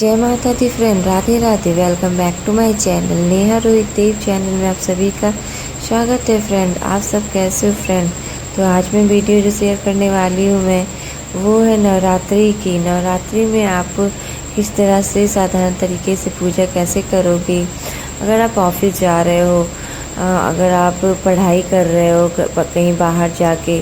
जय माता दी friend, Radhe Radhe. Welcome back to my channel Neha Rohit Dev channel में आप सभी का स्वागत है फ्रेंड। आप सब कैसे हो फ्रेंड? तो आज मैं वीडियो जो शेयर करने वाली हूँ मैं वो है नवरात्रि की। नवरात्रि में आप किस तरह से साधारण तरीके से पूजा कैसे करोगे। अगर आप ऑफिस जा रहे हो, अगर आप पढ़ाई कर रहे हो कहीं बाहर जाके,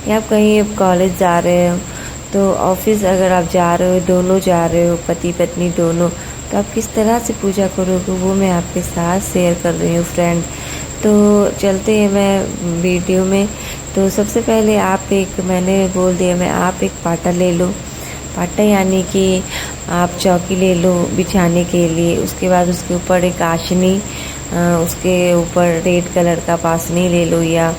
या आप कहीं कॉलेज जा रहे हो, तो ऑफिस अगर आप जा रहे हो, दोनों जा रहे हो, पति पत्नी दोनों, तो आप किस तरह से पूजा करोगे वो मैं आपके साथ शेयर कर रही हूँ फ्रेंड। तो चलते हैं मैं वीडियो में। तो सबसे पहले मैंने बोल दिया मैं आप एक पाटा ले लो। पाटा यानी कि आप चौकी ले लो बिछाने के लिए। उसके बाद उसके ऊपर एक आसनी, उसके ऊपर रेड कलर का पासनी ले लो, या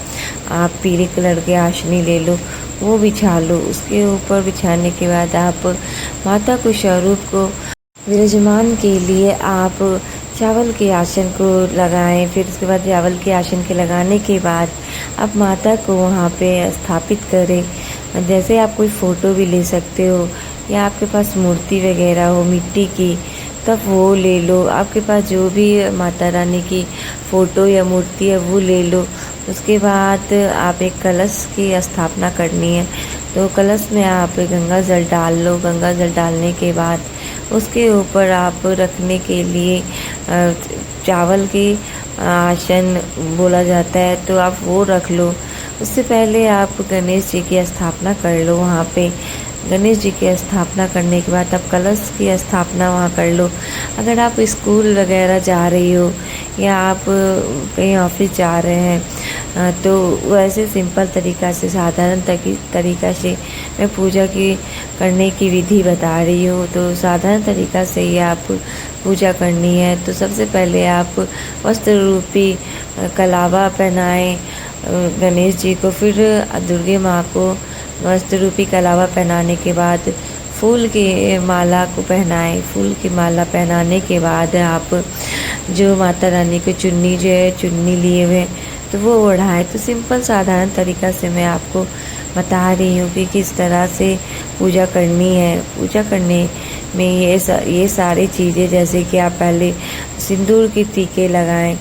आप पीले कलर के आसनी ले लो, वो बिछा लो। उसके ऊपर बिछाने के बाद आप माता को स्वरूप को विराजमान के लिए आप चावल के आसन को लगाएं। फिर उसके बाद चावल के आसन के लगाने के बाद आप माता को वहाँ पे स्थापित करें। जैसे आप कोई फ़ोटो भी ले सकते हो, या आपके पास मूर्ति वगैरह हो मिट्टी की, तब वो ले लो। आपके पास जो भी माता रानी की फ़ोटो या मूर्ति है वो ले लो। उसके बाद आप एक कलश की स्थापना करनी है, तो कलश में आप गंगा जल डाल लो। गंगा जल डालने के बाद उसके ऊपर आप रखने के लिए चावल के आसन बोला जाता है, तो आप वो रख लो। उससे पहले आप गणेश जी की स्थापना कर लो वहाँ पे। गणेश जी की स्थापना करने के बाद आप कलश की स्थापना वहाँ कर लो। अगर आप स्कूल वगैरह जा रही हो, या आप कहीं ऑफिस जा रहे हैं, तो वैसे सिंपल तरीक़ा से साधारण तरीक़ा से मैं पूजा की करने की विधि बता रही हूँ। तो साधारण तरीक़ा से ही आप पूजा करनी है। तो सबसे पहले आप वस्त्र रूपी कलावा पहनाएं गणेश जी को। फिर दुर्गे माँ को वस्त्र रूपी कलावा पहनाने के बाद फूल की माला को पहनाएं। फूल की माला पहनाने के बाद आप जो माता रानी को चुन्नी लिए हुए, तो वो ओढ़ाएं। तो सिंपल साधारण तरीक़ा से मैं आपको बता रही हूँ कि किस तरह से पूजा करनी है। पूजा करने में ये सारी चीज़ें, जैसे कि आप पहले सिंदूर के टीके लगाएं।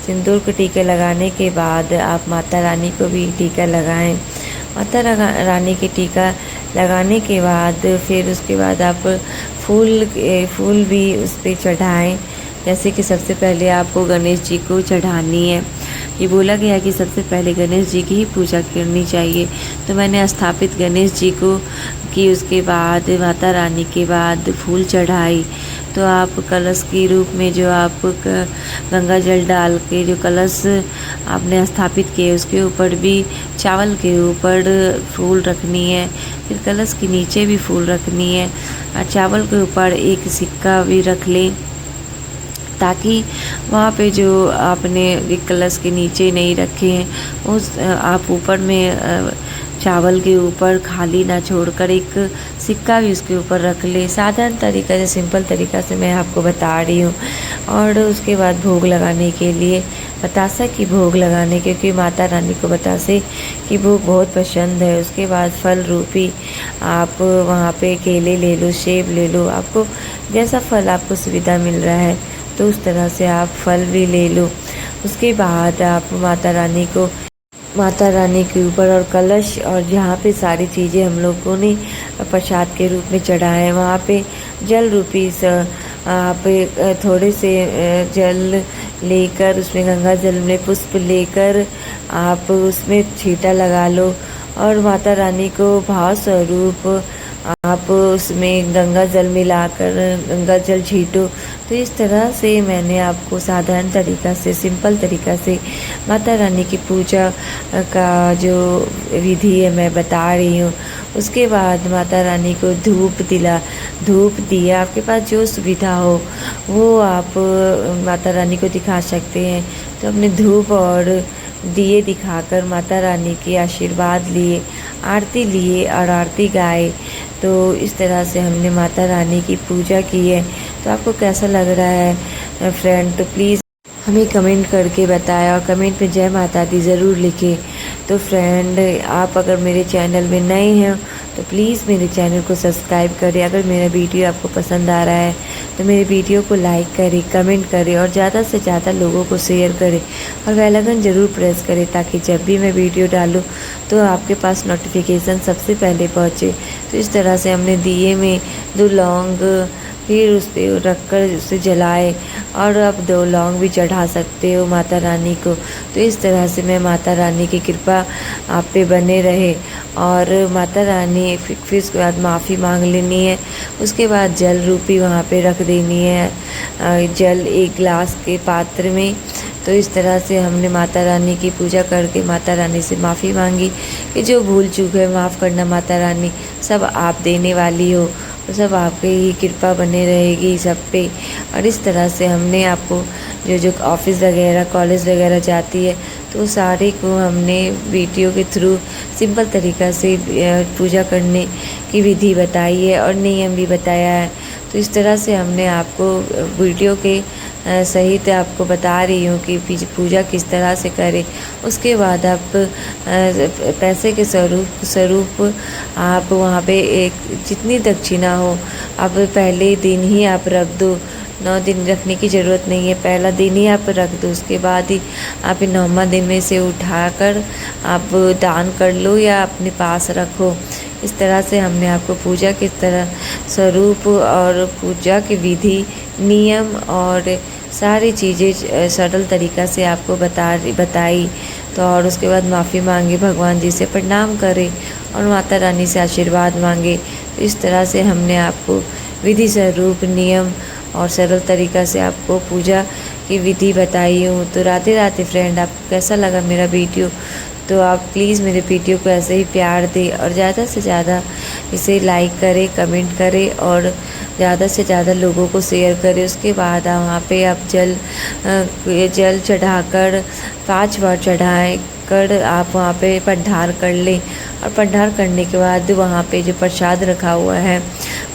सिंदूर के टीके लगाने के बाद आप माता रानी को भी टीका लगाएं। माता रानी के टीका लगाने के बाद फिर उसके बाद आप फूल भी उस पर चढ़ाएँ। जैसे कि सबसे पहले आपको गणेश जी को चढ़ानी है। ये बोला गया कि सबसे पहले गणेश जी की ही पूजा करनी चाहिए। तो मैंने स्थापित गणेश जी को की, उसके बाद माता रानी के बाद फूल चढ़ाई। तो आप कलश के रूप में जो आप गंगा जल डाल के जो कलश आपने स्थापित किए, उसके ऊपर भी चावल के ऊपर फूल रखनी है। फिर कलश के नीचे भी फूल रखनी है, और चावल के ऊपर एक सिक्का भी रख लें, ताकि वहाँ पे जो आपने कलश के नीचे नहीं रखे हैं उस आप ऊपर में चावल के ऊपर खाली ना छोड़कर एक सिक्का भी उसके ऊपर रख ले। साधारण तरीक़ा से, सिंपल तरीक़ा से मैं आपको बता रही हूँ। और उसके बाद भोग लगाने के लिए बतासा की भोग लगाने, क्योंकि माता रानी को बतासे की भोग बहुत पसंद है। उसके बाद फल रूपी आप वहाँ पे केले ले लो, सेब ले लो, आपको जैसा फल आपको सुविधा मिल रहा है तो उस तरह से आप फल भी ले लो। उसके बाद आप माता रानी के ऊपर और कलश और जहाँ पे सारी चीज़ें हम लोगों ने प्रसाद के रूप में चढ़ाए, वहाँ पे जल रूपी आप थोड़े से जल लेकर, उसमें गंगा जल में पुष्प लेकर आप उसमें छींटा लगा लो, और माता रानी को भाव स्वरूप आप उसमें गंगा जल मिलाकर गंगा जल छींटो। तो इस तरह से मैंने आपको साधारण तरीक़ा से, सिंपल तरीक़ा से माता रानी की पूजा का जो विधि है मैं बता रही हूँ। उसके बाद माता रानी को धूप दिया, आपके पास जो सुविधा हो वो आप माता रानी को दिखा सकते हैं। तो अपने धूप और दिए दिखाकर माता रानी के आशीर्वाद लिए, आरती लिए और आरती गाए। तो इस तरह से हमने माता रानी की पूजा की है। तो आपको कैसा लग रहा है फ्रेंड? तो प्लीज़ हमें कमेंट करके बताया, और कमेंट में जय माता दी ज़रूर लिखें। तो फ्रेंड, आप अगर मेरे चैनल में नए हैं तो प्लीज़ मेरे चैनल को सब्सक्राइब करें। अगर मेरा वीडियो आपको पसंद आ रहा है तो मेरे वीडियो को लाइक करें, कमेंट करें और ज़्यादा से ज़्यादा लोगों को शेयर करें और बेल आइकन ज़रूर प्रेस करें ताकि जब भी मैं वीडियो डालूँ तो आपके पास नोटिफिकेशन सबसे पहले पहुँचे। तो इस तरह से हमने दिए में 2 लौंग फिर उस पर रख कर उसे जलाए और आप 2 लौंग भी चढ़ा सकते हो माता रानी को। तो इस तरह से मैं माता रानी की कृपा आप पे बने रहे और माता रानी फिर उसके बाद माफ़ी मांग लेनी है। उसके बाद जल रूपी वहाँ पे रख देनी है, जल 1 गिलास के पात्र में। तो इस तरह से हमने माता रानी की पूजा करके माता रानी से माफ़ी मांगी कि जो भूल चूक है माफ़ करना माता रानी, सब आप देने वाली हो, तो सब आपके ही कृपा बने रहेगी सब पे। और इस तरह से हमने आपको जो ऑफिस वगैरह कॉलेज वगैरह जाती है तो सारे को हमने वीडियो के थ्रू सिंपल तरीक़ा से पूजा करने की विधि बताई है और नियम भी बताया है। तो इस तरह से हमने आपको वीडियो के सहित आपको बता रही हूँ कि पूजा किस तरह से करें। उसके बाद आप पैसे के स्वरूप आप वहाँ पे एक जितनी दक्षिणा हो आप पहले दिन ही आप रख दो। 9 दिन रखने की ज़रूरत नहीं है, पहला दिन ही आप रख दो। उसके बाद ही आप 9वां दिन में से उठाकर आप दान कर लो या अपने पास रखो। इस तरह से हमने आपको पूजा किस तरह स्वरूप और पूजा की विधि, नियम और सारी चीज़ें सरल तरीक़ा से आपको बताई। तो और उसके बाद माफ़ी मांगी, भगवान जी से प्रणाम करें और माता रानी से आशीर्वाद मांगे। तो इस तरह से हमने आपको विधि स्वरूप, नियम और सरल तरीक़ा से आपको पूजा की विधि बताई हूँ। तो राधे राधे फ्रेंड, आपको कैसा लगा मेरा वीडियो? तो आप प्लीज़ मेरे वीडियो को ऐसे ही प्यार दें और ज़्यादा से ज़्यादा इसे लाइक करें, कमेंट करें और ज़्यादा से ज़्यादा लोगों को शेयर करें। उसके बाद वहाँ पे आप जल चढ़ाकर 5 बार चढ़ाएं कर आप वहाँ पे पढ़ार कर लें और पढ़ार करने के बाद वहाँ पे जो प्रसाद रखा हुआ है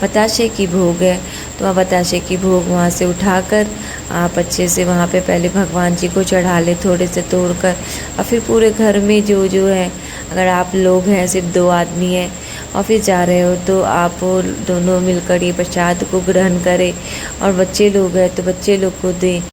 बताशे की भोग है, तो वहाँ बताशे की भोग वहाँ से उठाकर आप अच्छे से वहाँ पे पहले भगवान जी को चढ़ा ले थोड़े से तोड़कर और फिर पूरे घर में जो है, अगर आप लोग हैं सिर्फ 2 आदमी हैं ऑफिस जा रहे हो तो आप दोनों मिलकर ये प्रसाद को ग्रहण करें और बच्चे लोग हैं तो बच्चे लोग को दें